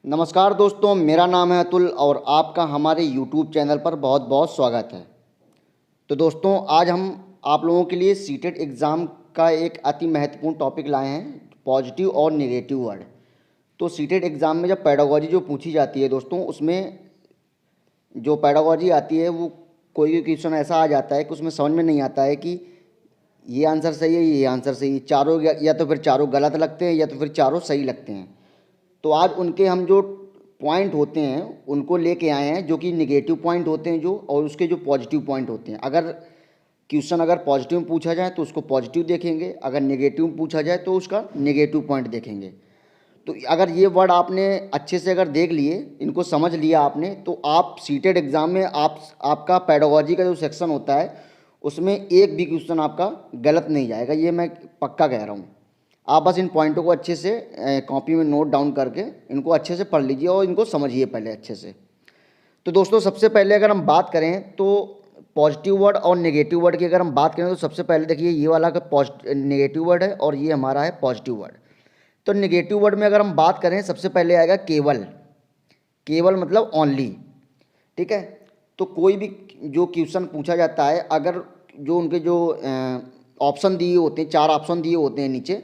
नमस्कार दोस्तों, मेरा नाम है अतुल और आपका हमारे यूट्यूब चैनल पर बहुत बहुत स्वागत है। तो दोस्तों, आज हम आप लोगों के लिए सीटेट एग्ज़ाम का एक अति महत्वपूर्ण टॉपिक लाए हैं, पॉजिटिव और नेगेटिव वर्ड। तो सीटेट एग्ज़ाम में जब पेडागोजी जो पूछी जाती है दोस्तों, उसमें जो पेडागोजी आती है वो कोई भी क्वेश्चन ऐसा आ जाता है कि उसमें समझ में नहीं आता है कि ये आंसर सही है, ये आंसर सही है। चारों या तो फिर चारों गलत लगते हैं या तो फिर चारों सही लगते हैं। तो आज उनके हम जो पॉइंट होते हैं उनको लेके आए हैं, जो कि निगेटिव पॉइंट होते हैं जो, और उसके जो पॉजिटिव पॉइंट होते हैं। अगर पॉजिटिव में पूछा जाए तो उसको पॉजिटिव देखेंगे, अगर नेगेटिव में पूछा जाए तो उसका नेगेटिव पॉइंट देखेंगे। तो अगर ये वर्ड आपने अच्छे से अगर देख लिए, इनको समझ लिया आपने, तो आप सीटेट एग्ज़ाम में आपका पेडागोजी का जो सेक्शन होता है उसमें एक भी क्वेश्चन आपका गलत नहीं जाएगा, ये मैं पक्का कह रहा हूँ। आप बस इन पॉइंटों को अच्छे से कॉपी में नोट डाउन करके इनको अच्छे से पढ़ लीजिए और इनको समझिए पहले अच्छे से। तो दोस्तों, सबसे पहले अगर हम बात करें तो पॉजिटिव वर्ड और नेगेटिव वर्ड की अगर हम बात करें तो सबसे पहले देखिए, ये वाला का नेगेटिव वर्ड है और ये हमारा है पॉजिटिव वर्ड। तो नेगेटिव वर्ड में अगर हम बात करें, सबसे पहले आएगा केवल। केवल मतलब ओनली, ठीक है। तो कोई भी जो क्वेश्चन पूछा जाता है, अगर जो उनके जो ऑप्शन दिए होते हैं, 4 ऑप्शन दिए होते हैं नीचे,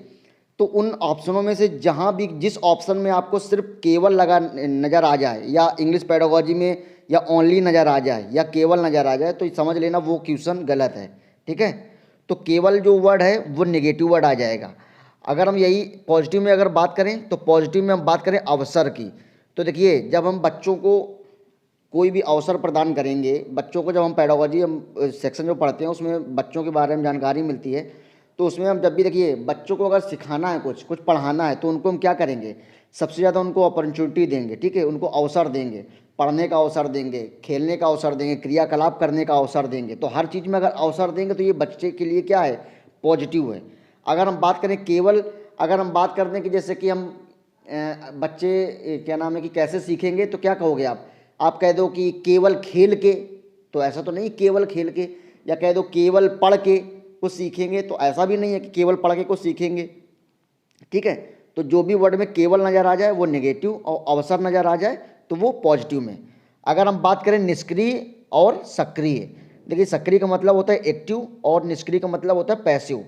तो उन ऑप्शनों में से जहाँ भी जिस ऑप्शन में आपको सिर्फ केवल लगा नज़र आ जाए, या इंग्लिश पेडागोजी में या ओनली नज़र आ जाए या केवल नज़र आ जाए, तो समझ लेना वो क्वेश्चन गलत है, ठीक है। तो केवल जो वर्ड है वो नेगेटिव वर्ड आ जाएगा। अगर हम यही पॉजिटिव में अगर बात करें तो पॉजिटिव में हम बात करें अवसर की। तो देखिए, जब हम बच्चों को कोई भी अवसर प्रदान करेंगे, बच्चों को जब हम पेडागोजी हम सेक्शन जो पढ़ते हैं उसमें बच्चों के बारे में जानकारी मिलती है, तो उसमें हम जब भी देखिए बच्चों को अगर सिखाना है, कुछ पढ़ाना है, तो उनको हम क्या करेंगे, सबसे ज़्यादा उनको अपॉर्चुनिटी देंगे, ठीक है। उनको अवसर देंगे, पढ़ने का अवसर देंगे, खेलने का अवसर देंगे, क्रियाकलाप करने का अवसर देंगे। तो हर चीज़ में अगर अवसर देंगे तो ये बच्चे के लिए क्या है, पॉजिटिव है। अगर हम बात करें केवल, अगर हम बात करते हैं कि जैसे कि हम बच्चे क्या नाम है कि कैसे सीखेंगे, तो क्या कहोगे आप कह दो कि केवल खेल के, तो ऐसा तो नहीं केवल खेल के, या कह दो केवल पढ़ के कुछ सीखेंगे, तो ऐसा भी नहीं है कि केवल पढ़ के कुछ सीखेंगे, ठीक है। तो जो भी वर्ड में केवल नज़र आ जाए वो नेगेटिव, और अवसर नज़र आ जाए तो वो पॉजिटिव में। अगर हम बात करें निष्क्रिय और सक्रिय, देखिए सक्रिय का मतलब होता है एक्टिव और निष्क्रिय का मतलब होता है पैसिव।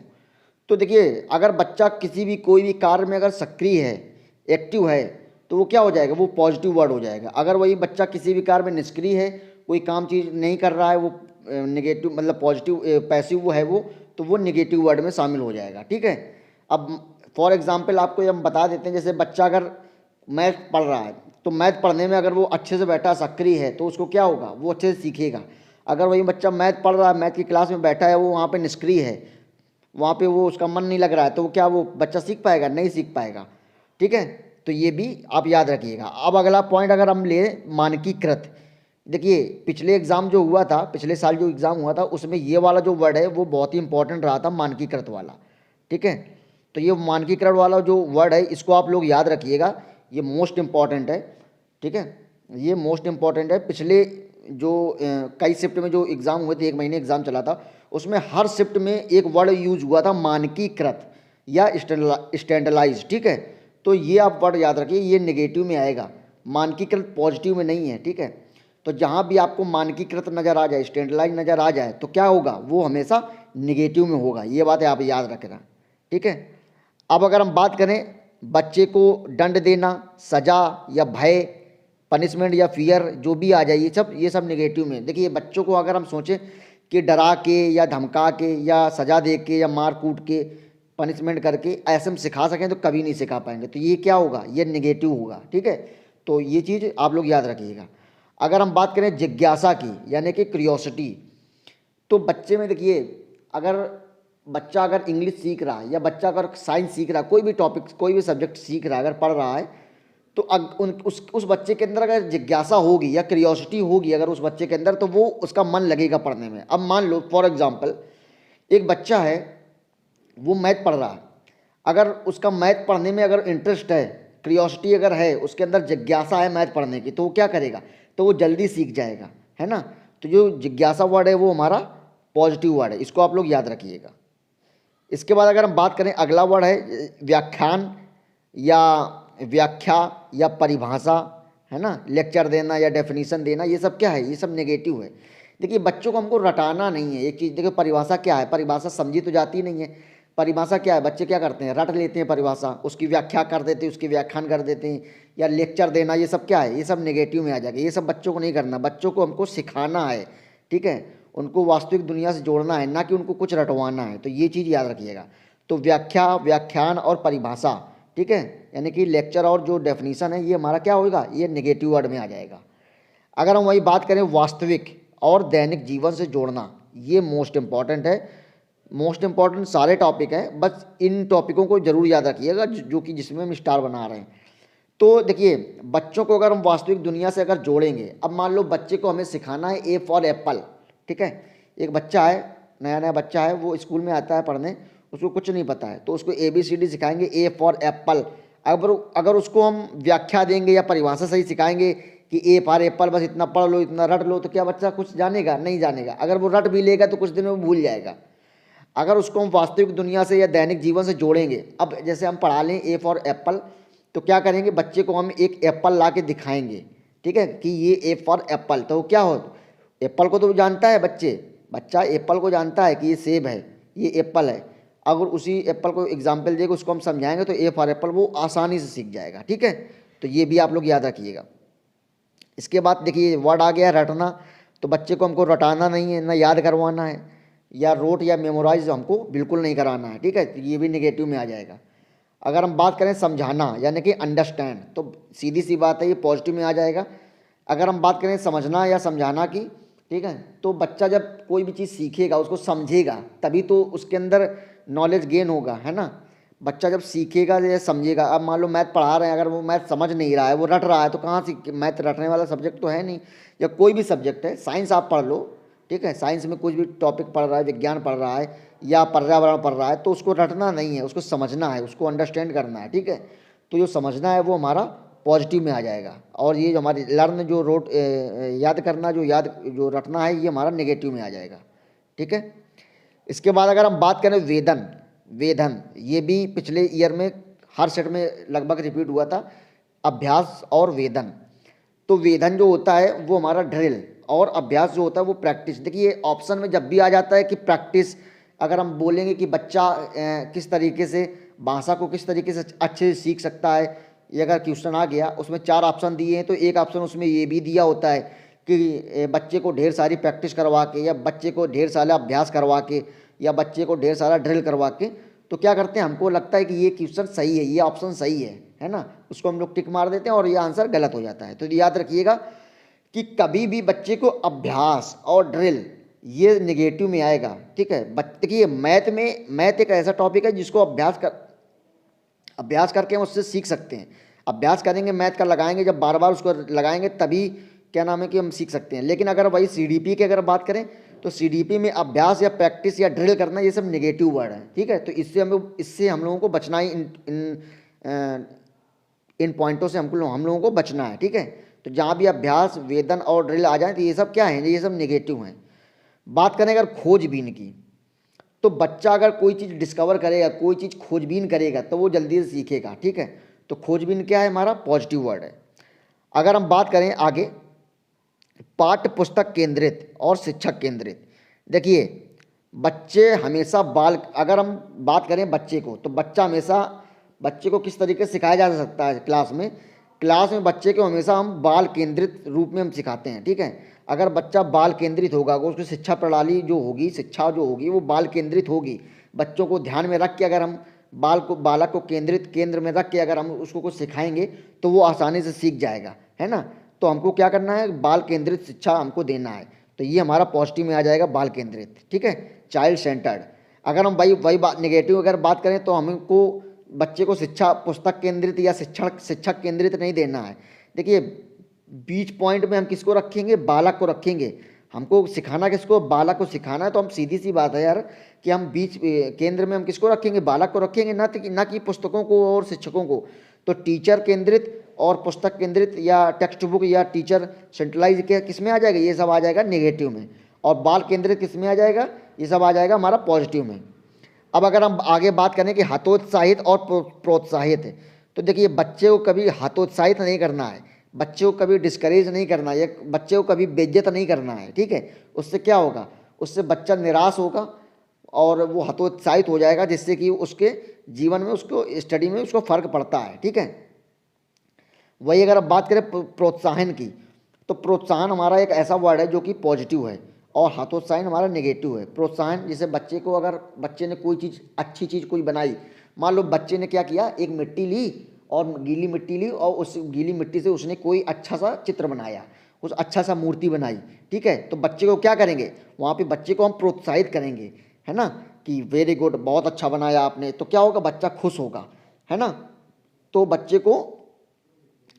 तो देखिए, अगर बच्चा किसी भी कोई भी कार्य में अगर सक्रिय है, एक्टिव है, तो वो क्या हो जाएगा, वो पॉजिटिव वर्ड हो जाएगा। अगर वही बच्चा किसी भी कार्य में निष्क्रिय है, कोई काम चीज़ नहीं कर रहा है, वो नेगेटिव मतलब पॉजिटिव पैसिव वो है वो, तो वो नेगेटिव वर्ड में शामिल हो जाएगा, ठीक है। अब फॉर एग्जांपल आपको हम बता देते हैं, जैसे बच्चा अगर मैथ पढ़ रहा है, तो मैथ पढ़ने में अगर वो अच्छे से बैठा सक्रिय है तो उसको क्या होगा, वो अच्छे से सीखेगा। अगर वही बच्चा मैथ पढ़ रहा है, मैथ की क्लास में बैठा है, वो वहाँ पे निष्क्रिय है, वहाँ पे वो उसका मन नहीं लग रहा है, तो वो क्या, वो बच्चा सीख पाएगा, नहीं सीख पाएगा, ठीक है। तो ये भी आप याद रखिएगा। अब अगला पॉइंट अगर हम ले मानकीकृत, देखिए पिछले एग्ज़ाम जो हुआ था, पिछले साल जो एग्ज़ाम हुआ था, उसमें ये वाला जो वर्ड है वो बहुत ही इंपॉर्टेंट रहा था, मानकीकृत वाला, ठीक है। तो ये मानकीकृत वाला जो वर्ड है इसको आप लोग याद रखिएगा, ये मोस्ट इम्पॉर्टेंट है, ठीक है। ये मोस्ट इम्पॉर्टेंट है। पिछले जो कई शिफ्ट में जो एग्ज़ाम हुए थे, 1 महीने एग्ज़ाम चला था, उसमें हर शिफ्ट में एक वर्ड यूज हुआ था, मानकीकृत या स्टैंडर्डाइज, ठीक है। तो ये आप वर्ड याद रखिए, ये नेगेटिव में आएगा, मानकीकृत पॉजिटिव में नहीं है, ठीक है। तो जहाँ भी आपको मानकीकृत नज़र आ जाए, स्टैंडर्डाइज नज़र आ जाए, तो क्या होगा, वो हमेशा नेगेटिव में होगा। ये बात है, आप याद रखना, ठीक है। अब अगर हम बात करें बच्चे को दंड देना, सज़ा या भय, पनिशमेंट या फियर, जो भी आ जाए, ये सब नेगेटिव में। देखिए बच्चों को अगर हम सोचें कि डरा के या धमका के या सज़ा दे के या मार कूट के पनिशमेंट करके ऐसे हम सिखा सकें, तो कभी नहीं सिखा पाएंगे, तो ये क्या होगा, ये नेगेटिव होगा, ठीक है। तो ये चीज़ आप लोग याद रखिएगा। अगर हम बात करें जिज्ञासा की, यानी कि क्यूरियोसिटी, तो बच्चे में देखिए, अगर बच्चा अगर इंग्लिश सीख रहा है या बच्चा अगर साइंस सीख रहा है, कोई भी टॉपिक कोई भी सब्जेक्ट सीख रहा है, अगर पढ़ रहा है, तो उस बच्चे के अंदर अगर जिज्ञासा होगी या क्यूरियोसिटी होगी अगर उस बच्चे के अंदर, तो वो उसका मन लगेगा पढ़ने में। अब मान लो फॉर एग्जांपल एक बच्चा है, वो मैथ पढ़ रहा है, अगर उसका मैथ पढ़ने में अगर इंटरेस्ट है, क्यूरियोसिटी अगर है, उसके अंदर जिज्ञासा है मैथ पढ़ने की, तो वो क्या करेगा, तो वो जल्दी सीख जाएगा, है ना। तो जो जिज्ञासा वर्ड है वो हमारा पॉजिटिव वर्ड है, इसको आप लोग याद रखिएगा। इसके बाद अगर हम बात करें, अगला वर्ड है व्याख्यान या व्याख्या या परिभाषा, है ना, लेक्चर देना या डेफिनेशन देना, ये सब क्या है, ये सब नेगेटिव है। देखिए बच्चों को हमको रटाना नहीं है एक चीज़। देखिए परिभाषा क्या है, परिभाषा समझी तो जाती नहीं है। परिभाषा क्या है, बच्चे क्या करते हैं, रट लेते हैं परिभाषा, उसकी व्याख्या कर देते हैं, उसकी व्याख्यान कर देते हैं, या लेक्चर देना, ये सब क्या है, ये सब नेगेटिव में आ जाएगा। ये सब बच्चों को नहीं करना, बच्चों को हमको सिखाना है, ठीक है, उनको वास्तविक दुनिया से जोड़ना है, ना कि उनको कुछ रटवाना है। तो ये चीज़ याद रखिएगा। तो व्याख्या, व्याख्यान और परिभाषा, ठीक है, यानी कि लेक्चर और जो डेफिनीशन है, ये हमारा क्या होगा, ये नेगेटिव वर्ड में आ जाएगा। अगर हम वही बात करें वास्तविक और दैनिक जीवन से जोड़ना, ये मोस्ट इम्पॉर्टेंट है। मोस्ट इम्पॉर्टेंट सारे टॉपिक हैं, बस इन टॉपिकों को जरूर याद रखिएगा जो कि जिसमें हम स्टार बना रहे हैं। तो देखिए बच्चों को अगर हम वास्तविक दुनिया से अगर जोड़ेंगे, अब मान लो बच्चे को हमें सिखाना है ए फॉर एप्पल, ठीक है, एक बच्चा है, नया नया बच्चा है, वो स्कूल में आता है पढ़ने, उसको कुछ नहीं पता है, तो उसको ABCD सिखाएंगे, ए फॉर एप्पल। अगर उसको हम व्याख्या देंगे या परिभाषा सही सिखाएंगे कि ए फॉर एप्पल, बस इतना पढ़ लो, इतना रट लो, तो क्या बच्चा कुछ जानेगा, नहीं जानेगा। अगर वो रट भी लेगा तो कुछ दिन में भूल जाएगा। अगर उसको हम वास्तविक दुनिया से या दैनिक जीवन से जोड़ेंगे, अब जैसे हम पढ़ा लें ए फॉर एप्पल, तो क्या करेंगे, बच्चे को हम एक एप्पल ला के दिखाएंगे, ठीक है, कि ये ए फॉर एप्पल, तो क्या हो, एप्पल को तो जानता है बच्चा एप्पल को जानता है कि ये सेब है, ये एप्पल है। अगर उसी एप्पल को एग्जाम्पल देकर उसको हम समझाएंगे तो ए फॉर एप्पल वो आसानी से सीख जाएगा, ठीक है। तो ये भी आप लोग याद रखिएगा। इसके बाद देखिए वर्ड आ गया रटना, तो बच्चे को हमको रटाना नहीं है, ना याद करवाना है, या रोट या मेमोराइज हमको बिल्कुल नहीं कराना है, ठीक है, तो ये भी नेगेटिव में आ जाएगा। अगर हम बात करें समझाना यानी कि अंडरस्टैंड, तो सीधी सी बात है, ये पॉजिटिव में आ जाएगा। अगर हम बात करें समझना या समझाना की, ठीक है, तो बच्चा जब कोई भी चीज़ सीखेगा, उसको समझेगा, तभी तो उसके अंदर नॉलेज गेन होगा, है ना। बच्चा जब सीखेगा या समझेगा, अब मान लो मैथ पढ़ा रहे हैं, अगर वो मैथ समझ नहीं रहा है, वो रट रहा है, तो कहाँ से, मैथ रटने वाला सब्जेक्ट तो है नहीं। या कोई भी सब्जेक्ट है, साइंस आप पढ़ लो, ठीक है, साइंस में कुछ भी टॉपिक पढ़ रहा है, विज्ञान पढ़ रहा है या पर्यावरण पढ़ रहा है, तो उसको रटना नहीं है, उसको समझना है, उसको अंडरस्टैंड करना है, ठीक है। तो जो समझना है वो हमारा पॉजिटिव में आ जाएगा, और ये जो हमारी लर्न जो रोट याद करना, जो रटना है, ये हमारा नेगेटिव में आ जाएगा, ठीक है। इसके बाद अगर हम बात करें वेधन, ये भी पिछले ईयर में हर सेट में लगभग रिपीट हुआ था, अभ्यास और वेधन। तो वेधन जो होता है वो हमारा ड्रिल, और अभ्यास जो होता है वो प्रैक्टिस। देखिए ऑप्शन में जब भी आ जाता है कि प्रैक्टिस, अगर हम बोलेंगे कि बच्चा किस तरीके से भाषा को किस तरीके से अच्छे से सीख सकता है, ये अगर क्वेश्चन आ गया, उसमें 4 ऑप्शन दिए हैं, तो एक ऑप्शन उसमें ये भी दिया होता है कि बच्चे को ढेर सारी प्रैक्टिस करवा के, या बच्चे को ढेर सारा अभ्यास करवा के, या बच्चे को ढेर सारा ड्रिल करवा के, तो क्या करते हैं, हमको लगता है कि ये क्वेश्चन सही है, ये ऑप्शन सही है ना, उसको हम लोग टिक मार देते हैं और ये आंसर गलत हो जाता है। तो याद रखिएगा कि कभी भी बच्चे को अभ्यास और ड्रिल ये नेगेटिव में आएगा, ठीक है। देखिए मैथ एक ऐसा टॉपिक है जिसको अभ्यास करके हम उससे सीख सकते हैं। अभ्यास करेंगे मैथ का, लगाएंगे, जब बार बार उसको लगाएंगे तभी क्या नाम है कि हम सीख सकते हैं। लेकिन अगर वही CDP की अगर बात करें, तो CDP में अभ्यास या प्रैक्टिस या ड्रिल करना, ये सब नेगेटिव वर्ड है, ठीक है। तो इससे हम लोगों को बचना ही, इन पॉइंटों से हम लोगों को बचना है, ठीक है। तो जहाँ भी अभ्यास, वेधन और ड्रिल आ जाए, तो ये सब क्या है, ये सब नेगेटिव हैं। बात करें अगर खोजबीन की, तो बच्चा अगर कोई चीज़ डिस्कवर करेगा, कोई चीज़ खोजबीन करेगा, तो वो जल्दी से सीखेगा, ठीक है। तो खोजबीन क्या है, हमारा पॉजिटिव वर्ड है। अगर हम बात करें आगे, पाठ्य पुस्तक केंद्रित और शिक्षक केंद्रित। देखिए बच्चे हमेशा अगर हम बात करें बच्चे को, तो बच्चे को किस तरीके से सिखाया जा सकता है क्लास में बच्चे को हमेशा हम बाल केंद्रित रूप में हम सिखाते हैं, ठीक है। अगर बच्चा बाल केंद्रित होगा, उसकी शिक्षा प्रणाली जो होगी, शिक्षा जो होगी वो बाल केंद्रित होगी। बच्चों को ध्यान में रख के अगर हम बालक को केंद्र में रख के अगर हम उसको कुछ सिखाएंगे, तो वो आसानी से सीख जाएगा, है ना। तो हमको क्या करना है, बाल केंद्रित शिक्षा हमको देना है। तो ये हमारा पॉजिटिव में आ जाएगा, बाल केंद्रित, ठीक है, चाइल्ड सेंटर्ड। अगर हम वही बात नेगेटिव अगर बात करें, तो हमको बच्चे को शिक्षा पुस्तक केंद्रित या शिक्षक केंद्रित नहीं देना है। देखिए बीच पॉइंट में हम किसको रखेंगे, बालक को रखेंगे। हमको सिखाना किसको, बालक को सिखाना है। तो हम सीधी सी बात है यार कि हम बीच केंद्र में हम किसको रखेंगे, बालक को रखेंगे, ना कि पुस्तकों को और शिक्षकों को। तो टीचर केंद्रित और पुस्तक केंद्रित या टेक्स्ट बुक या टीचर सेंट्रलाइज के किस में आ जाएगा, ये सब आ जाएगा नेगेटिव में। और बाल केंद्रित किस में आ जाएगा, ये सब आ जाएगा हमारा पॉजिटिव में। अब अगर हम आगे बात करें कि हतोत्साहित और प्रोत्साहित है, तो देखिए बच्चे को कभी हतोत्साहित नहीं करना है, बच्चे को कभी डिस्करेज नहीं करना है, या बच्चे को कभी बेइज्जत नहीं करना है, ठीक है। उससे क्या होगा, उससे बच्चा निराश होगा और वो हतोत्साहित हो जाएगा, जिससे कि उसके जीवन में, उसको स्टडी में उसको फर्क पड़ता है, ठीक है। वही अगर आप बात करें प्रोत्साहन की, तो प्रोत्साहन हमारा एक ऐसा वर्ड है जो कि पॉजिटिव है, और हतोत्साहन हमारा नेगेटिव है। प्रोत्साहन जैसे बच्चे को, अगर बच्चे ने कोई चीज़, अच्छी चीज़ कोई बनाई, मान लो बच्चे ने क्या किया, एक मिट्टी ली और गीली मिट्टी ली, और उस गीली मिट्टी से उसने कोई अच्छा सा चित्र बनाया, कुछ अच्छा सा मूर्ति बनाई, ठीक है। तो बच्चे को क्या करेंगे, वहाँ पे बच्चे को हम प्रोत्साहित करेंगे, है ना, कि वेरी गुड, बहुत अच्छा बनाया आपने। तो क्या होगा, बच्चा खुश होगा, है ना। तो बच्चे को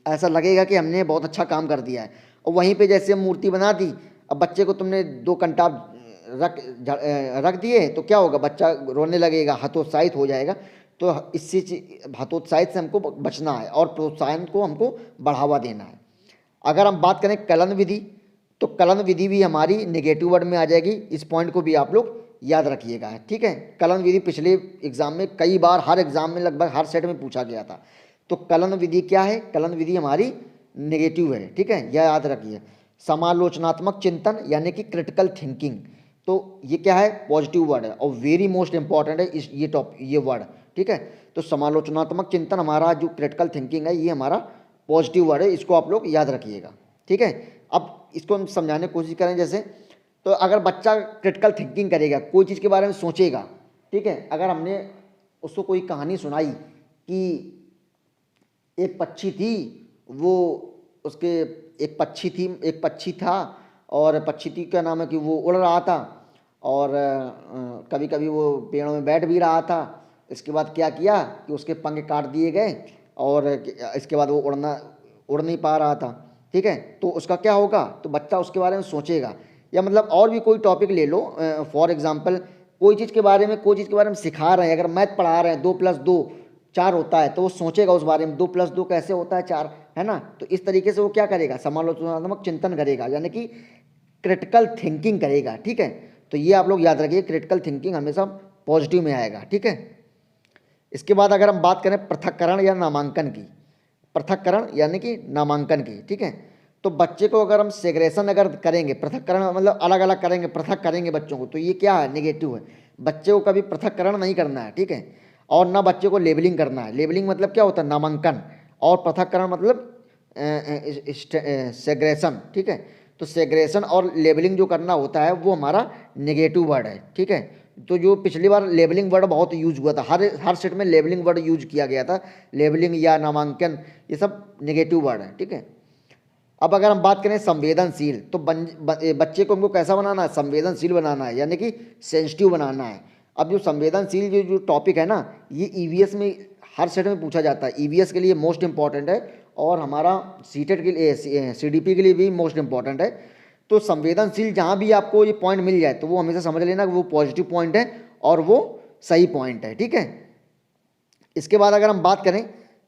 ऐसा लगेगा कि हमने बहुत अच्छा काम कर दिया है। और वहीं पे जैसे हम मूर्ति बना दी, अब बच्चे को तुमने दो कंटाप रख दिए, तो क्या होगा, बच्चा रोने लगेगा, हतोत्साहित हो जाएगा। तो इससे हतोत्साहित से हमको बचना है और प्रोत्साहन को हमको बढ़ावा देना है। अगर हम बात करें कलन विधि, तो कलन विधि भी हमारी नेगेटिव वर्ड में आ जाएगी। इस पॉइंट को भी आप लोग याद रखिएगा, ठीक है। कलन विधि पिछले एग्जाम में कई बार, हर एग्जाम में लगभग हर सेट में पूछा गया था। तो कलन विधि क्या है, कलन विधि हमारी नेगेटिव है, ठीक है, यह याद रखिए। समालोचनात्मक चिंतन यानी कि क्रिटिकल थिंकिंग, तो ये क्या है, पॉजिटिव वर्ड है और वेरी मोस्ट इंपॉर्टेंट है इस ये वर्ड, ठीक है। तो समालोचनात्मक चिंतन हमारा जो क्रिटिकल थिंकिंग है, ये हमारा पॉजिटिव वर्ड है, इसको आप लोग याद रखिएगा, ठीक है। अब इसको हम समझाने की कोशिश करें। जैसे तो अगर बच्चा क्रिटिकल थिंकिंग करेगा, कोई चीज़ के बारे में सोचेगा, ठीक है। अगर हमने उसको कोई कहानी सुनाई कि एक पक्षी थी, वो उसके एक पक्षी था, और पक्षी थी क्या नाम है कि वो उड़ रहा था, और कभी कभी वो पेड़ों में बैठ भी रहा था। इसके बाद क्या किया कि उसके पंख काट दिए गए, और इसके बाद वो उड़ नहीं पा रहा था, ठीक है। तो उसका क्या होगा, तो बच्चा उसके बारे में सोचेगा। या मतलब और भी कोई टॉपिक ले लो, फॉर एग्जांपल कोई चीज़ के बारे में सिखा रहे हैं, अगर मैथ पढ़ा रहे हैं, 2+2 4 होता है, तो वो सोचेगा उस बारे में, 2+2 कैसे होता है 4, है ना। तो इस तरीके से वो क्या करेगा, समालोचनात्मक चिंतन करेगा, यानी कि क्रिटिकल थिंकिंग करेगा, ठीक है। तो ये आप लोग याद रखिए, क्रिटिकल थिंकिंग हमेशा पॉजिटिव में आएगा, ठीक है। इसके बाद अगर हम बात करें पृथक्करण या नामांकन की, पृथक्करण यानी कि नामांकन की, ठीक है। तो बच्चे को अगर हम सेग्रेशन अगर करेंगे, पृथक्करण मतलब अलग अलग करेंगे, पृथक करेंगे बच्चों को, तो ये क्या है, नेगेटिव है। बच्चे को कभी पृथक्करण नहीं करना है, ठीक है। और ना बच्चे को लेबलिंग करना है। लेबलिंग मतलब क्या होता है, नामांकन, और पृथक्करण मतलब सेग्रेशन, ठीक है। तो सेग्रेशन और लेबलिंग जो करना होता है वो हमारा नेगेटिव वर्ड है, ठीक है। तो जो पिछली बार लेबलिंग वर्ड बहुत यूज हुआ था, हर सेट में लेबलिंग वर्ड यूज किया गया था, लेबलिंग या नामांकन, ये सब नेगेटिव वर्ड है, ठीक है। अब अगर हम बात करें संवेदनशील, तो बच्चे को हमको कैसा बनाना है, संवेदनशील बनाना है, यानी कि सेंसिटिव बनाना है। अब जो संवेदनशील जो टॉपिक है ना, ये ईवीएस में हर सेट में पूछा जाता है, ईवीएस के लिए मोस्ट इंपॉर्टेंट है, और हमारा सीटेट के लिए, सीडीपी के लिए भी मोस्ट इंपॉर्टेंट है। तो संवेदनशील जहाँ भी आपको ये पॉइंट मिल जाए, तो वो हमेशा समझ लेना कि वो पॉजिटिव पॉइंट है और वो सही पॉइंट है, ठीक है। इसके बाद अगर हम बात करें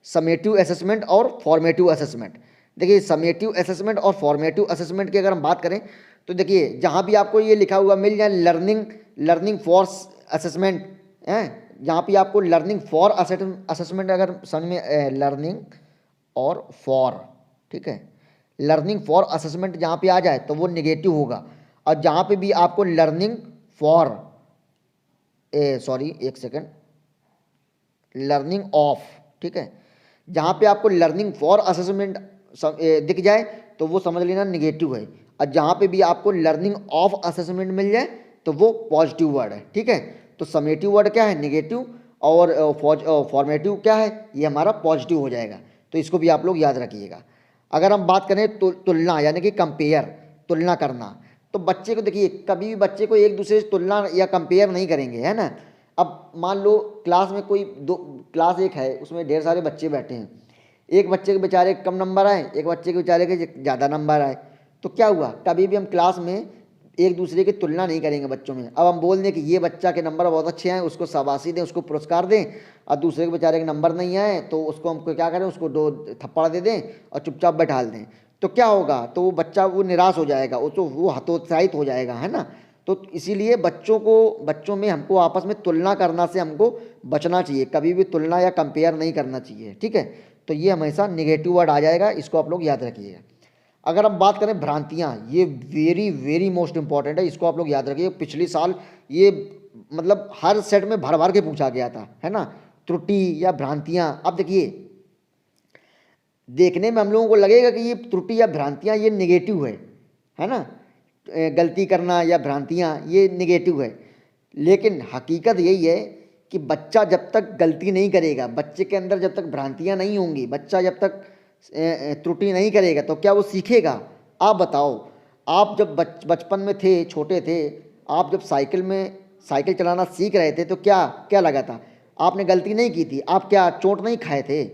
समेटिव असेसमेंट और फॉर्मेटिव असेसमेंट, देखिए समेटिव असेसमेंट और फॉर्मेटिव असेसमेंट की अगर हम बात करें, तो देखिए जहाँ भी आपको ये लिखा हुआ मिल जाए लर्निंग फॉर असेसमेंट है, जहाँ पे आपको लर्निंग फॉर असेसमेंट अगर समझ में, लर्निंग और फॉर, ठीक है, लर्निंग फॉर असेसमेंट जहाँ पे आ जाए तो वो नेगेटिव होगा। और जहाँ पे भी आपको लर्निंग फॉर, सॉरी एक सेकेंड, लर्निंग ऑफ, ठीक है, जहाँ पे आपको लर्निंग फॉर असेसमेंट दिख जाए तो वो समझ लेना नेगेटिव है। और जहाँ पे भी आपको लर्निंग ऑफ असेसमेंट मिल जाए तो वो पॉजिटिव वर्ड है, ठीक है। तो समेटिव वर्ड क्या है, नेगेटिव, और फॉर्मेटिव क्या है, ये हमारा पॉजिटिव हो जाएगा। तो इसको भी आप लोग याद रखिएगा। अगर हम बात करें तुलना यानी कि कंपेयर, तुलना करना, तो बच्चे को देखिए कभी भी बच्चे को एक दूसरे से तुलना या कंपेयर नहीं करेंगे, है ना। अब मान लो क्लास में कोई क्लास एक है, उसमें ढेर सारे बच्चे बैठे हैं, एक बच्चे के बेचारे कम नंबर आए, एक बच्चे के बेचारे के ज़्यादा नंबर आए, तो क्या हुआ, कभी भी हम क्लास में एक दूसरे की तुलना नहीं करेंगे बच्चों में। अब हम बोल दें कि ये बच्चा के नंबर बहुत अच्छे हैं, उसको शाबाशी दें, उसको पुरस्कार दें, और दूसरे के बेचारे के नंबर नहीं आए तो उसको हमको क्या करें, उसको 2 थप्पड़ दे दें और चुपचाप बैठा दें, तो क्या होगा, तो वो बच्चा वो निराश हो जाएगा, वो हतोत्साहित हो जाएगा, है ना। तो इसीलिए बच्चों में हमको आपस में तुलना करना से हमको बचना चाहिए, कभी भी तुलना या कंपेयर नहीं करना चाहिए, ठीक है। तो ये हमेशा नेगेटिव वर्ड आ जाएगा, इसको आप लोग याद रखिएगा। अगर हम बात करें भ्रांतियाँ, ये वेरी वेरी मोस्ट इंपॉर्टेंट है, इसको आप लोग याद रखिए। पिछले साल ये मतलब हर सेट में भर भर के पूछा गया था, है ना। त्रुटि या भ्रांतियाँ, अब देखिए देखने में हम लोगों को लगेगा कि ये त्रुटि या भ्रांतियाँ ये नेगेटिव है ना। गलती करना या भ्रांतियाँ ये नेगेटिव है, लेकिन हकीकत यही है कि बच्चा जब तक गलती नहीं करेगा, बच्चे के अंदर जब तक भ्रांतियाँ नहीं होंगी, बच्चा जब तक त्रुटि नहीं करेगा तो क्या वो सीखेगा। आप बताओ, आप जब बचपन में थे, छोटे थे, आप जब साइकिल चलाना सीख रहे थे तो क्या क्या लगा था, आपने गलती नहीं की थी, आप क्या चोट नहीं खाए थे।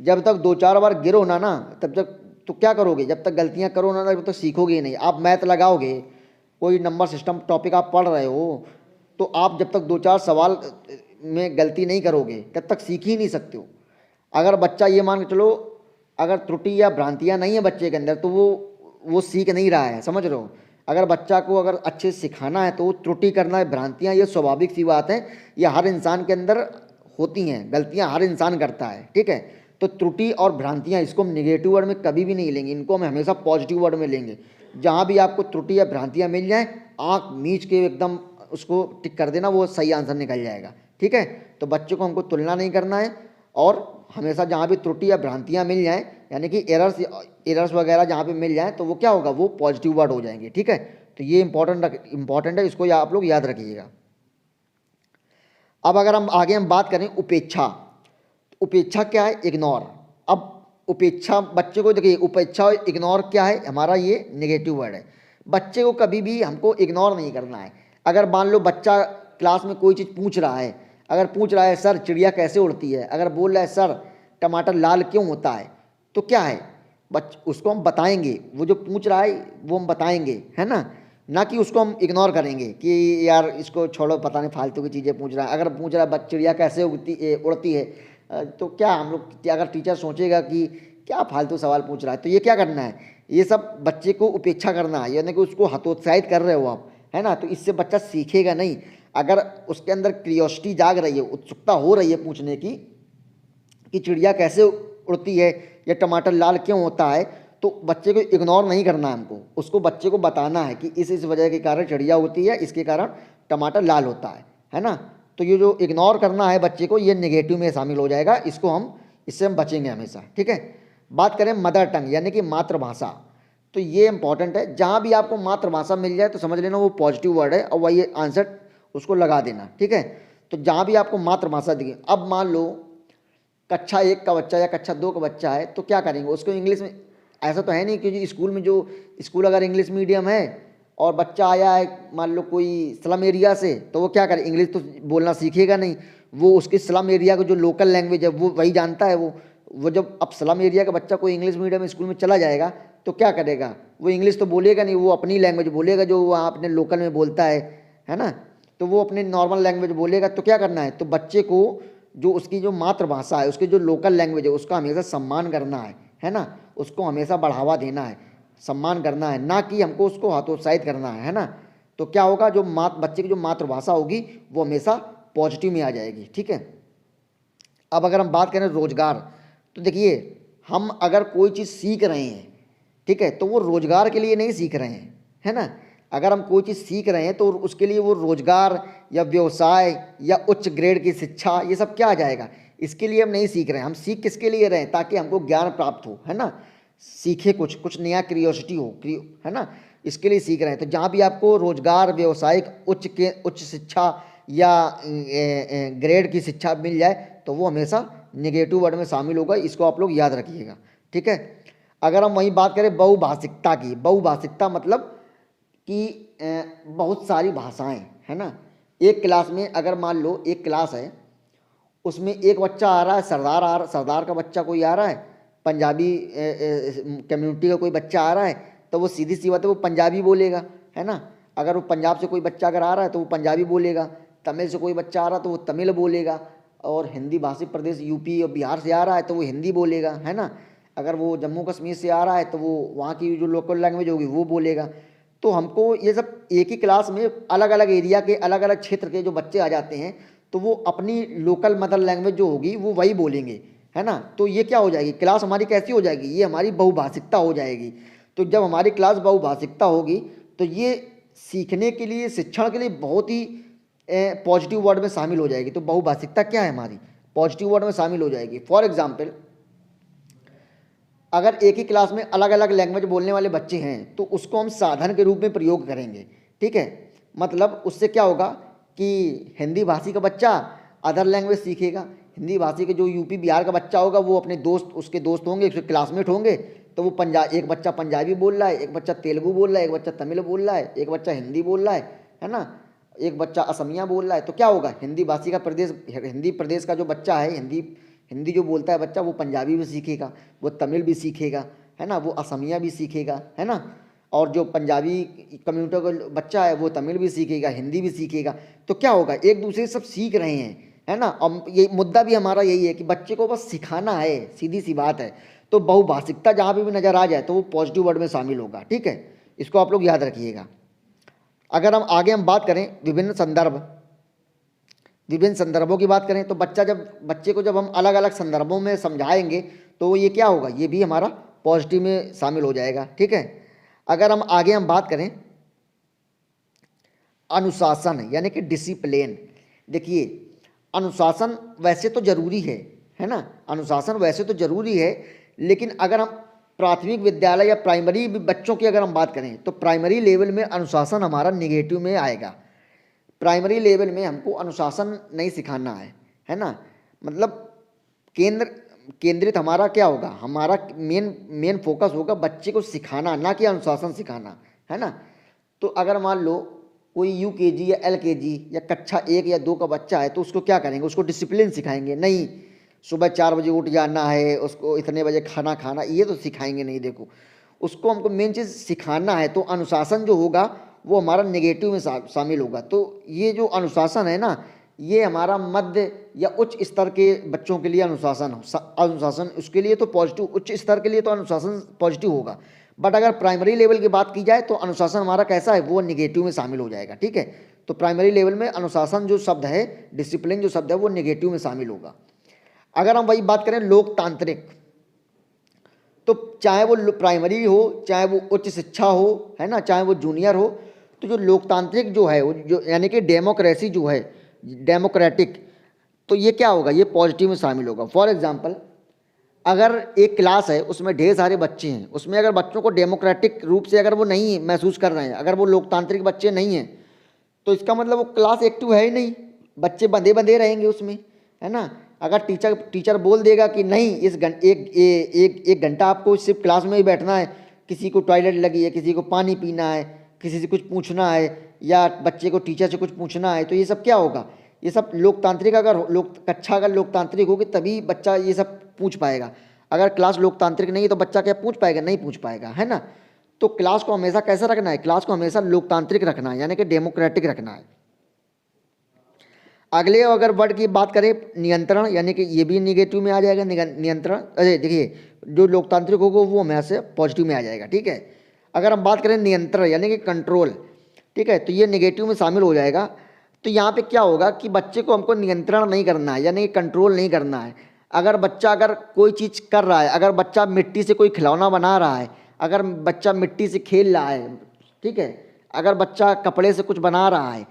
जब तक 2-4 बार गिरो ना तब तक तो क्या करोगे, जब तक गलतियां करो ना तब तक सीखोगे ही नहीं। आप मैथ लगाओगे, कोई नंबर सिस्टम टॉपिक आप पढ़ रहे हो, तो आप जब तक 2-4 सवाल में गलती नहीं करोगे तब तक सीख ही नहीं सकते हो। अगर बच्चा ये मान के चलो, अगर त्रुटि या भ्रांतियाँ नहीं है बच्चे के अंदर तो वो सीख नहीं रहा है, समझ रहे हो। अगर बच्चा को अगर अच्छे से सिखाना है तो वो त्रुटि करना है, भ्रांतियाँ ये स्वाभाविक सी बात है, ये हर इंसान के अंदर होती हैं, गलतियाँ हर इंसान करता है, ठीक है। तो त्रुटि और भ्रांतियाँ इसको हम निगेटिव वर्ड में कभी भी नहीं लेंगे, इनको हम हमेशा पॉजिटिव वर्ड में लेंगे। जहाँ भी आपको त्रुटि या भ्रांतियाँ मिल जाएँ, आँख मीच के एकदम उसको टिक कर देना, वो सही आंसर निकल जाएगा, ठीक है। तो बच्चों को हमको तुलना नहीं करना है, और हमेशा जहाँ भी त्रुटि या भ्रांतियाँ मिल जाएँ, यानी कि एरर्स वगैरह जहाँ पे मिल जाएँ, तो वो क्या होगा, वो पॉजिटिव वर्ड हो जाएंगे, ठीक है। तो ये इंपॉर्टेंट है, इसको आप लोग याद रखिएगा। अब अगर हम बात करें उपेक्षा, उपेक्षा क्या है, इग्नोर। अब उपेक्षा बच्चे को देखिए, उपेक्षा और इग्नोर क्या है, हमारा ये नेगेटिव वर्ड है। बच्चे को कभी भी हमको इग्नोर नहीं करना है। अगर मान लो बच्चा क्लास में कोई चीज़ पूछ रहा है, अगर पूछ रहा है सर चिड़िया कैसे उड़ती है, अगर बोल रहा है सर टमाटर लाल क्यों होता है, तो क्या है, उसको हम बताएंगे, वो जो पूछ रहा है वो हम बताएंगे, है ना कि उसको हम इग्नोर करेंगे कि यार इसको छोड़ो, पता नहीं फालतू की चीज़ें पूछ रहा है। अगर पूछ रहा है चिड़िया कैसे उड़ती है, तो क्या हम लोग, अगर टीचर सोचेगा कि क्या फालतू सवाल पूछ रहा है, तो ये क्या करना है, ये सब बच्चे को उपेक्षा करना है, यानी कि उसको हतोत्साहित कर रहे हो आप, है ना। तो इससे बच्चा सीखेगा नहीं। अगर उसके अंदर क्रियोसिटी जाग रही है, उत्सुकता हो रही है पूछने की कि चिड़िया कैसे उड़ती है या टमाटर लाल क्यों होता है, तो बच्चे को इग्नोर नहीं करना है हमको, उसको बच्चे को बताना है कि इस वजह के कारण चिड़िया होती है, इसके कारण टमाटर लाल होता है ना। तो ये जो इग्नोर करना है बच्चे को, ये नेगेटिव में शामिल हो जाएगा, इससे हम बचेंगे हमेशा, ठीक है। बात करें मदर टंग यानी कि मातृभाषा, तो ये इंपॉर्टेंट है। जहाँ भी आपको मातृभाषा मिल जाए तो समझ लेना वो पॉजिटिव वर्ड है, और वही आंसर उसको लगा देना, ठीक है। तो जहाँ भी आपको मातृभाषा दिखे, अब मान लो कक्षा 1 का बच्चा या कक्षा 2 का बच्चा है, तो क्या करेंगे उसको इंग्लिश में, ऐसा तो है नहीं कि स्कूल अगर इंग्लिश मीडियम है और बच्चा आया है मान लो कोई स्लम एरिया से, तो वो क्या करे, इंग्लिश तो बोलना सीखेगा नहीं, वो उसके स्लम एरिया का जो लोकल लैंग्वेज है वो वही जानता है। वो जब अब स्लम एरिया का बच्चा कोई इंग्लिश मीडियम स्कूल में चला जाएगा तो क्या करेगा, वो इंग्लिश तो बोलेगा नहीं, वो अपनी लैंग्वेज बोलेगा जो वहाँ अपने लोकल में बोलता है ना। तो वो अपने नॉर्मल लैंग्वेज बोलेगा। तो क्या करना है, तो बच्चे को जो उसकी जो मातृभाषा है, उसकी जो लोकल लैंग्वेज है, उसका हमेशा सम्मान करना है ना, उसको हमेशा बढ़ावा देना है, सम्मान करना है, ना कि हमको उसको हतोत्साहित करना है ना। तो क्या होगा, जो बच्चे की जो मातृभाषा होगी वो हमेशा पॉजिटिव में आ जाएगी, ठीक है। अब अगर हम बात करें रोजगार, तो देखिए हम अगर कोई चीज़ सीख रहे हैं, ठीक है, तो वो रोजगार के लिए नहीं सीख रहे हैं, है ना। अगर हम कोई चीज़ सीख रहे हैं तो उसके लिए वो रोजगार या व्यवसाय या उच्च ग्रेड की शिक्षा, ये सब क्या आ जाएगा, इसके लिए हम नहीं सीख रहे हैं। हम सीख किसके लिए रहे हैं, ताकि हमको ज्ञान प्राप्त हो, है ना, सीखे कुछ नया, क्रियोसिटी हो, है ना, इसके लिए सीख रहे हैं। तो जहाँ भी आपको रोजगार, व्यवसायिक उच्च शिक्षा या ग्रेड की शिक्षा मिल जाए तो वो हमेशा नेगेटिव वर्ड में शामिल होगा, इसको आप लोग याद रखिएगा, ठीक है। अगर हम वहीं बात करें बहुभाषिकता की, बहुभाषिकता मतलब कि बहुत सारी भाषाएं, है ना। एक क्लास में अगर मान लो एक क्लास है, उसमें एक बच्चा आ रहा है, सरदार का बच्चा कोई आ रहा है, पंजाबी कम्युनिटी का कोई बच्चा आ रहा है, तो वो सीधी सी बात है वो पंजाबी बोलेगा, है ना। अगर वो पंजाब से कोई बच्चा अगर आ रहा है तो वो पंजाबी बोलेगा, तमिल से कोई बच्चा आ रहा है तो वो तमिल बोलेगा, और हिंदी भाषी प्रदेश यूपी और बिहार से आ रहा है तो वो हिंदी बोलेगा, है ना। अगर वो जम्मू कश्मीर से आ रहा है तो वो वहाँ की जो लोकल लैंग्वेज होगी वो बोलेगा। तो हमको ये सब एक ही क्लास में अलग अलग एरिया के अलग अलग क्षेत्र के जो बच्चे आ जाते हैं तो वो अपनी लोकल मदर लैंग्वेज जो होगी वो वही बोलेंगे, है ना। तो ये क्या हो जाएगी, क्लास हमारी कैसी हो जाएगी, ये हमारी बहुभाषिकता हो जाएगी। तो जब हमारी क्लास बहुभाषिकता होगी तो ये सीखने के लिए, शिक्षण के लिए बहुत ही पॉजिटिव वर्ड में शामिल हो जाएगी। तो बहुभाषिकता क्या है हमारी, पॉजिटिव वर्ड में शामिल हो जाएगी। फॉर एग्जाम्पल, अगर एक ही क्लास में अलग अलग लैंग्वेज बोलने वाले बच्चे हैं तो उसको हम साधन के रूप में प्रयोग करेंगे, ठीक है। मतलब उससे क्या होगा कि हिंदी भाषी का बच्चा अदर लैंग्वेज सीखेगा, हिंदी भाषी के जो यूपी बिहार का बच्चा होगा वो अपने दोस्त, उसके दोस्त होंगे, उसके क्लासमेट होंगे, तो वो एक बच्चा पंजाबी बोल रहा है, एक बच्चा तेलुगु बोल रहा है, एक बच्चा तमिल बोल रहा है, एक बच्चा हिंदी बोल रहा है ना, एक बच्चा असमिया बोल रहा है। तो क्या होगा, हिंदी भाषी का प्रदेश, हिंदी प्रदेश का जो बच्चा है, हिंदी जो बोलता है बच्चा, वो पंजाबी भी सीखेगा, वो तमिल भी सीखेगा, है ना, वो असमिया भी सीखेगा, है ना। और जो पंजाबी कम्युनिटी का बच्चा है वो तमिल भी सीखेगा, हिंदी भी सीखेगा। तो क्या होगा, एक दूसरे से सब सीख रहे हैं, है ना। और ये मुद्दा भी हमारा यही है कि बच्चे को बस सिखाना है, सीधी सी बात है। तो बहुभाषिकता जहाँ पे भी नज़र आ जाए तो वो पॉजिटिव वर्ड में शामिल होगा, ठीक है। इसको आप लोग याद रखिएगा। अगर हम आगे बात करें विभिन्न संदर्भों की बात करें तो बच्चे को जब हम अलग अलग संदर्भों में समझाएंगे तो ये क्या होगा, ये भी हमारा पॉजिटिव में शामिल हो जाएगा, ठीक है। अगर हम बात करें अनुशासन यानी कि डिसिप्लिन, देखिए अनुशासन वैसे तो जरूरी है ना, अनुशासन वैसे तो जरूरी है, लेकिन अगर हम प्राथमिक विद्यालय या प्राइमरी बच्चों की अगर हम बात करें तो प्राइमरी लेवल में अनुशासन हमारा निगेटिव में आएगा। प्राइमरी लेवल में हमको अनुशासन नहीं सिखाना है ना। मतलब केंद्रित हमारा क्या होगा, हमारा मेन फोकस होगा बच्चे को सिखाना, ना कि अनुशासन सिखाना, है ना। तो अगर मान लो कोई यूकेजी या एलकेजी या कक्षा 1 या 2 का बच्चा है तो उसको क्या करेंगे, उसको डिसिप्लिन सिखाएंगे नहीं, सुबह 4 बजे उठ जाना है, उसको इतने बजे खाना खाना, ये तो सिखाएंगे नहीं। देखो उसको हमको मेन चीज़ सिखाना है, तो अनुशासन जो होगा वो हमारा नेगेटिव में शामिल होगा। तो ये जो अनुशासन है ना, ये हमारा मध्य या उच्च स्तर के बच्चों के लिए अनुशासन उसके लिए तो पॉजिटिव, उच्च स्तर के लिए तो अनुशासन पॉजिटिव होगा। बट अगर प्राइमरी लेवल की बात की जाए तो अनुशासन हमारा कैसा है, वो निगेटिव में शामिल हो जाएगा, ठीक है। तो प्राइमरी लेवल में अनुशासन जो शब्द है, डिसिप्लिन जो शब्द है, वो निगेटिव में शामिल होगा। अगर हम वही बात करें लोकतांत्रिक, तो चाहे वो प्राइमरी हो, चाहे वो उच्च शिक्षा हो, है ना, चाहे वो जूनियर हो, तो जो लोकतांत्रिक जो है, वो जो यानी कि डेमोक्रेसी जो है, डेमोक्रेटिक, तो ये क्या होगा, ये पॉजिटिव में शामिल होगा। फॉर एग्जांपल, अगर एक क्लास है उसमें ढेर सारे बच्चे हैं, उसमें अगर बच्चों को डेमोक्रेटिक रूप से अगर वो नहीं महसूस कर रहे हैं, अगर वो लोकतांत्रिक बच्चे नहीं हैं, तो इसका मतलब वो क्लास एक्टिव है ही नहीं, बच्चे बंधे बंधे रहेंगे उसमें, है ना। अगर टीचर बोल देगा कि नहीं, एक घंटा आपको सिर्फ क्लास में ही बैठना है, किसी को टॉयलेट लगी है, किसी को पानी पीना है, किसी से कुछ पूछना है, या बच्चे को टीचर से कुछ पूछना है, तो ये सब क्या होगा, ये सब लोकतांत्रिक, कक्षा अगर लोकतांत्रिक होगी तभी बच्चा ये सब पूछ पाएगा। अगर क्लास लोकतांत्रिक नहीं है तो बच्चा क्या पूछ पाएगा, नहीं पूछ पाएगा, है ना। तो क्लास को हमेशा कैसा रखना है, क्लास को हमेशा लोकतांत्रिक रखना है, यानी कि डेमोक्रेटिक रखना है। अगले अगर वर्ड की बात करें नियंत्रण, यानी कि ये भी निगेटिव में आ जाएगा, नियंत्रण। अरे देखिए, जो लोकतांत्रिक होगा वो हमेशा पॉजिटिव में आ जाएगा, ठीक है। अगर हम बात करें नियंत्रण यानी कि कंट्रोल, ठीक है, तो ये निगेटिव में शामिल हो जाएगा। तो यहाँ पे क्या होगा कि बच्चे को हमको नियंत्रण नहीं करना है, यानी कि कंट्रोल नहीं करना है। अगर कोई चीज़ कर रहा है, अगर बच्चा मिट्टी से कोई खिलौना बना रहा है, अगर बच्चा मिट्टी से खेल रहा है, ठीक है, अगर बच्चा कपड़े से कुछ बना रहा है,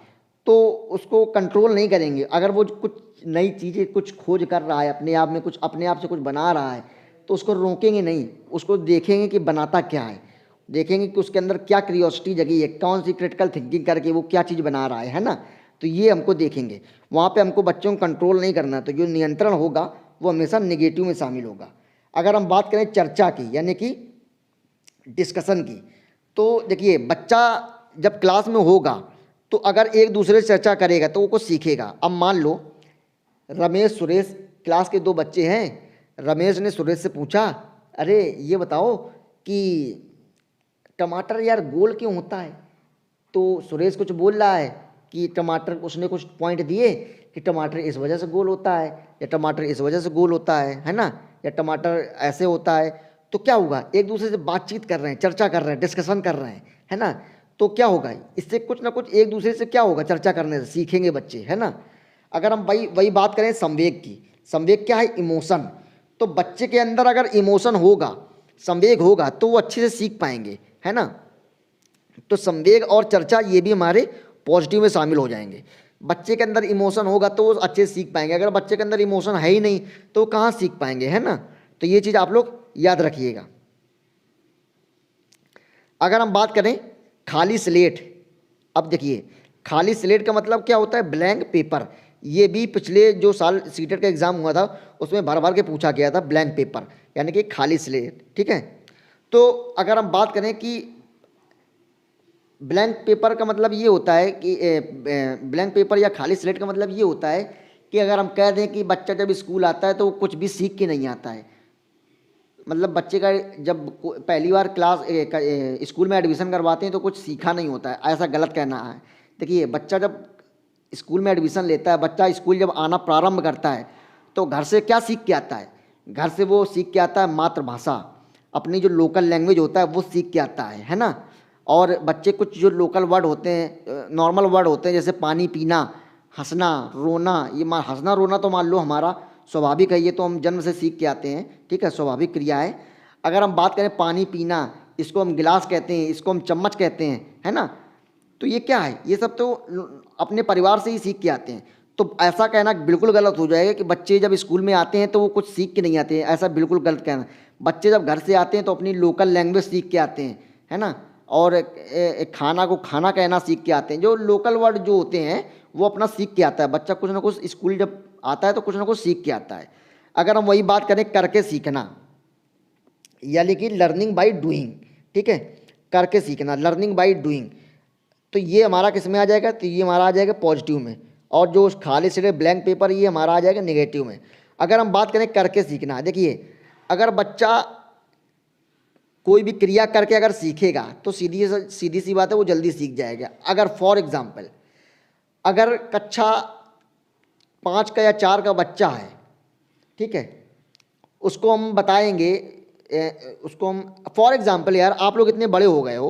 तो उसको कंट्रोल नहीं करेंगे। अगर वो कुछ नई चीज़ें कुछ खोज कर रहा है, अपने आप में कुछ, अपने आप से कुछ बना रहा है, तो उसको रोकेंगे नहीं, उसको देखेंगे कि बनाता क्या है, देखेंगे कि उसके अंदर क्या क्यूरियोसिटी जगी है, कौन सी क्रिटिकल थिंकिंग करके वो क्या चीज़ बना रहा है ना। तो ये हमको देखेंगे, वहाँ पे हमको बच्चों को कंट्रोल नहीं करना। तो जो नियंत्रण होगा वो हमेशा नेगेटिव में शामिल होगा। अगर हम बात करें चर्चा की, यानी कि डिस्कशन की, तो देखिए बच्चा जब क्लास में होगा तो अगर एक दूसरे से चर्चा करेगा तो वो कुछ सीखेगा। अब मान लो रमेश सुरेश क्लास के 2 बच्चे हैं, रमेश ने सुरेश से पूछा, अरे ये बताओ कि टमाटर यार गोल क्यों होता है। तो सुरेश कुछ बोल रहा है कि टमाटर, उसने कुछ पॉइंट दिए कि टमाटर इस वजह से गोल होता है, या टमाटर इस वजह से गोल होता है ना, या टमाटर ऐसे होता है। तो क्या होगा, एक दूसरे से बातचीत कर रहे हैं, चर्चा कर रहे हैं, डिस्कशन कर रहे हैं, है ना। तो क्या होगा, इससे कुछ ना कुछ एक दूसरे से क्या होगा, चर्चा करने से सीखेंगे बच्चे, है ना। अगर हम वही वही बात करें संवेग की, संवेग क्या है, इमोशन। तो बच्चे के अंदर अगर इमोशन होगा, संवेग होगा, तो वो अच्छे से सीख पाएंगे, है ना। तो संवेग और चर्चा ये भी हमारे पॉजिटिव में शामिल हो जाएंगे। बच्चे के अंदर इमोशन होगा तो वो अच्छे से सीख पाएंगे, अगर बच्चे के अंदर इमोशन है ही नहीं तो वो कहाँ सीख पाएंगे, है ना। तो ये चीज़ आप लोग याद रखिएगा। अगर हम बात करें खाली स्लेट, अब देखिए खाली स्लेट का मतलब क्या होता है, ब्लैंक पेपर। ये भी पिछले जो साल सीटेट का एग्ज़ाम हुआ था उसमें भर भर के पूछा गया था, ब्लैंक पेपर यानी कि खाली स्लेट, ठीक है। तो अगर हम बात करें कि ब्लैंक पेपर का मतलब ये होता है कि ब्लैंक पेपर या खाली स्लेट का मतलब ये होता है कि अगर हम कह दें कि बच्चा जब स्कूल आता है तो वो कुछ भी सीख के नहीं आता है। मतलब बच्चे का जब पहली बार स्कूल में एडमिशन करवाते हैं तो कुछ सीखा नहीं होता है, ऐसा गलत कहना है। देखिए बच्चा जब स्कूल में एडमिशन लेता है, बच्चा स्कूल जब आना प्रारंभ करता है तो घर से क्या सीख के आता है, घर से वो सीख के आता है मातृभाषा, अपनी जो लोकल लैंग्वेज होता है वो सीख के आता है ना। और बच्चे कुछ जो लोकल वर्ड होते हैं, नॉर्मल वर्ड होते हैं, जैसे पानी पीना, हंसना, रोना, ये हंसना रोना तो मान लो हमारा स्वाभाविक है, ये तो हम जन्म से सीख के आते हैं, ठीक है, स्वाभाविक क्रिया है। अगर हम बात करें पानी पीना, इसको हम गिलास कहते हैं, इसको हम चम्मच कहते हैं, है ना। तो ये क्या है, ये सब तो अपने परिवार से ही सीख के आते हैं। तो ऐसा कहना बिल्कुल गलत हो जाएगा कि बच्चे जब स्कूल में आते हैं तो वो कुछ सीख के नहीं आते हैं, ऐसा बिल्कुल गलत कहना। बच्चे जब घर से आते हैं तो अपनी लोकल लैंग्वेज सीख के आते हैं, है ना। और खाना को खाना कहना सीख के आते हैं, जो लोकल वर्ड जो होते हैं वो अपना सीख के आता है बच्चा, कुछ ना कुछ स्कूल जब आता है तो कुछ ना कुछ सीख के आता है। अगर हम वही बात करें करके सीखना, यानी कि लर्निंग बाय डूइंग, ठीक है, करके सीखना, लर्निंग बाय डूइंग, तो ये हमारा किस में आ जाएगा, तो ये हमारा आ जाएगा पॉजिटिव में। और जो खाली सिरे ब्लैंक पेपर, ये हमारा आ जाएगा नेगेटिव में। अगर हम बात करें करके सीखना, देखिए अगर बच्चा कोई भी क्रिया करके अगर सीखेगा तो सीधी सी बात है वो जल्दी सीख जाएगा। अगर फॉर एग्जाम्पल अगर कक्षा 5 का या 4 का बच्चा है, ठीक है, उसको हम बताएंगे, उसको हम फॉर एग्जाम्पल, यार आप लोग इतने बड़े हो गए हो,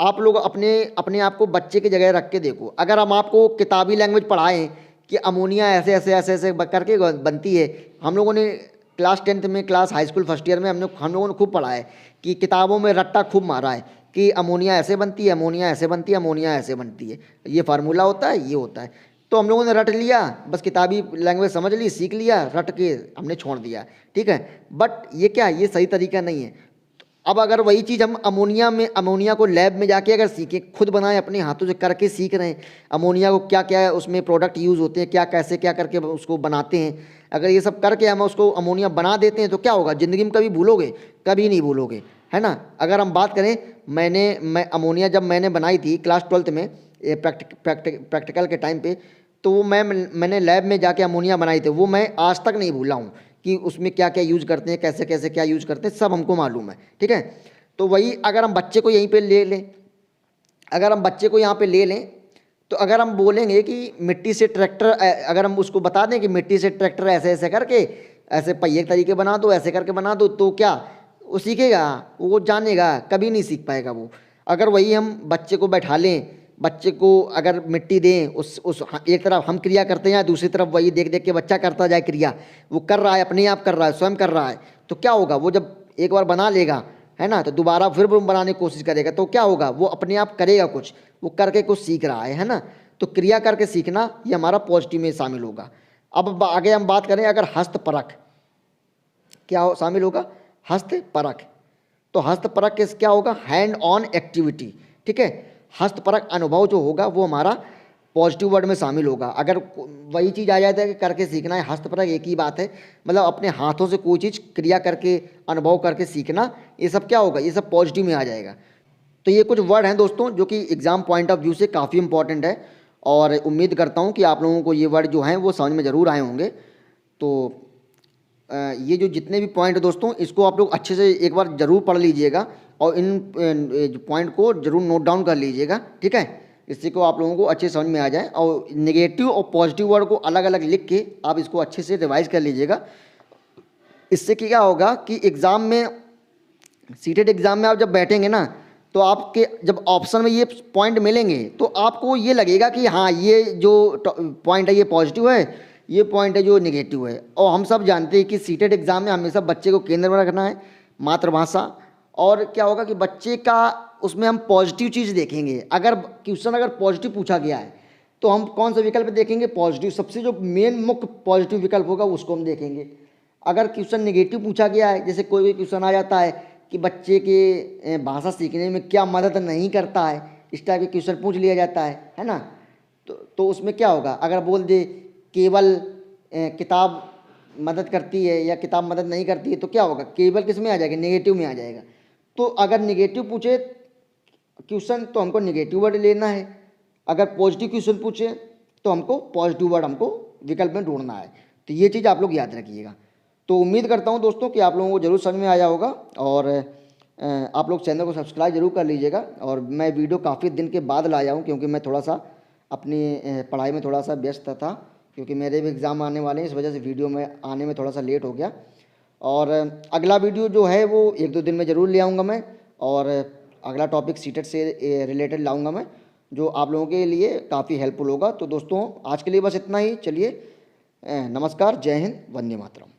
आप लोग अपने अपने आप को बच्चे की जगह रख के देखो। अगर हम आपको किताबी लैंग्वेज पढ़ाएं कि अमोनिया ऐसे ऐसे ऐसे ऐसे करके बनती है, हम लोगों ने क्लास 10th में, class high school first year में हम लोगों ने खूब पढ़ा है कि किताबों में रट्टा खूब मारा है कि अमोनिया ऐसे बनती है, अमोनिया ऐसे बनती है, अमोनिया ऐसे बनती है, ये फार्मूला होता है, ये होता है। तो हम लोगों ने रट लिया, बस किताबी लैंग्वेज समझ ली, सीख लिया, रट के हमने छोड़ दिया, ठीक है। बट ये क्या, ये सही तरीका नहीं है। अब अगर वही चीज़ हम अमोनिया को लैब में जाके अगर सीखें, खुद बनाएं, अपने हाथों से करके सीख रहे हैं अमोनिया को, क्या क्या उसमें प्रोडक्ट यूज़ होते हैं, क्या कैसे क्या करके उसको बनाते हैं, अगर ये सब करके हम उसको अमोनिया बना देते हैं तो क्या होगा, ज़िंदगी में कभी भूलोगे, कभी नहीं भूलोगे, है ना। अगर हम बात करें, मैं अमोनिया जब मैंने बनाई थी क्लास 12th में प्रैक्टिकल के टाइम पे, तो वो मैंने लैब में जाके अमोनिया बनाई थी, वो मैं आज तक नहीं भूला हूँ कि उसमें क्या क्या यूज़ करते हैं, कैसे कैसे क्या यूज़ करते हैं, सब हमको मालूम है, ठीक है। तो वही अगर हम बच्चे को यहीं पे ले लें, अगर हम बच्चे को यहाँ पे ले लें, तो अगर हम बोलेंगे कि मिट्टी से ट्रैक्टर, अगर हम उसको बता दें कि मिट्टी से ट्रैक्टर ऐसे ऐसे करके, ऐसे पहिए के तरीके बना दो, ऐसे करके बना दो, तो क्या वो सीखेगा, वो जानेगा, कभी नहीं सीख पाएगा वो। अगर वही हम बच्चे को बैठा लें, बच्चे को अगर मिट्टी दें, उस एक तरफ हम क्रिया करते हैं, दूसरी तरफ वही देख देख के बच्चा करता जाए क्रिया, वो कर रहा है, अपने आप कर रहा है, स्वयं कर रहा है, तो क्या होगा, वो जब एक बार बना लेगा, है ना, तो दोबारा फिर वो बनाने की कोशिश करेगा, तो क्या होगा, वो अपने आप करेगा, कुछ वो करके कुछ सीख रहा है ना। तो क्रिया करके सीखना ये हमारा पॉजिटिव में शामिल होगा। अब आगे हम बात करें अगर हस्तपरक, क्या शामिल होगा, हस्तपरक। तो हस्तपरक के क्या होगा, हैंड ऑन एक्टिविटी, ठीक है। हस्तपरक अनुभव जो होगा वो हमारा पॉजिटिव वर्ड में शामिल होगा। अगर वही चीज़ आ जाता है कि करके सीखना है, हस्तपरक एक ही बात है, मतलब अपने हाथों से कोई चीज़ क्रिया करके अनुभव करके सीखना, ये सब क्या होगा, ये सब पॉजिटिव में आ जाएगा। तो ये कुछ वर्ड हैं दोस्तों जो कि एग्ज़ाम पॉइंट ऑफ व्यू से काफ़ी इंपॉर्टेंट है, और उम्मीद करता हूँ कि आप लोगों को ये वर्ड जो हैं वो समझ में ज़रूर आए होंगे। तो ये जो जितने भी पॉइंट है दोस्तों, इसको आप लोग अच्छे से एक बार ज़रूर पढ़ लीजिएगा और इन पॉइंट को ज़रूर नोट डाउन कर लीजिएगा, ठीक है। इससे को आप लोगों को अच्छे समझ में आ जाए, और नेगेटिव और पॉजिटिव वर्ड को अलग अलग लिख के आप इसको अच्छे से रिवाइज कर लीजिएगा। इससे क्या होगा कि एग्ज़ाम में, सीटेट एग्ज़ाम में आप जब बैठेंगे ना, तो तो आपके जब ऑप्शन में ये पॉइंट मिलेंगे तो आपको ये लगेगा कि हाँ ये जो पॉइंट है ये पॉजिटिव है, ये पॉइंट है जो निगेटिव है। और हम सब जानते हैं कि सीटेट एग्ज़ाम में हमेशा बच्चे को केंद्र में रखना है, मातृभाषा। और क्या होगा कि बच्चे का उसमें हम पॉजिटिव चीज़ देखेंगे। अगर क्वेश्चन अगर पॉजिटिव पूछा गया है तो हम कौन सा विकल्प देखेंगे? पॉजिटिव। सबसे जो मेन मुख्य पॉजिटिव विकल्प होगा उसको हम देखेंगे। अगर क्वेश्चन नेगेटिव पूछा गया है, जैसे कोई भी क्वेश्चन आ जाता है कि बच्चे के भाषा सीखने में क्या मदद नहीं करता है, इस टाइप के क्वेश्चन पूछ लिया जाता है ना। तो उसमें क्या होगा? अगर बोल दे केवल किताब मदद करती है या किताब मदद नहीं करती है तो क्या होगा? केवल किस में आ जाएगा? नेगेटिव में आ जाएगा। तो अगर नेगेटिव पूछे क्वेश्चन तो हमको नेगेटिव वर्ड लेना है, अगर पॉजिटिव क्वेश्चन पूछे तो हमको पॉजिटिव वर्ड हमको विकल्प में ढूंढना है। तो ये चीज़ आप लोग याद रखिएगा। तो उम्मीद करता हूँ दोस्तों कि आप लोगों को ज़रूर समझ में आया होगा, और आप लोग चैनल को सब्सक्राइब जरूर कर लीजिएगा। और मैं वीडियो काफ़ी दिन के बाद लाया हूँ क्योंकि मैं थोड़ा सा अपनी पढ़ाई में थोड़ा सा व्यस्त था, क्योंकि मेरे भी एग्ज़ाम आने वाले हैं, इस वजह से वीडियो में आने में थोड़ा सा लेट हो गया। और अगला वीडियो जो है वो 1-2 दिन में ज़रूर ले आऊँगा मैं, और अगला टॉपिक सीटेट से रिलेटेड लाऊँगा मैं, जो आप लोगों के लिए काफ़ी हेल्पफुल होगा। तो दोस्तों आज के लिए बस इतना ही। चलिए, नमस्कार, जय हिंद, वंदे मातरम।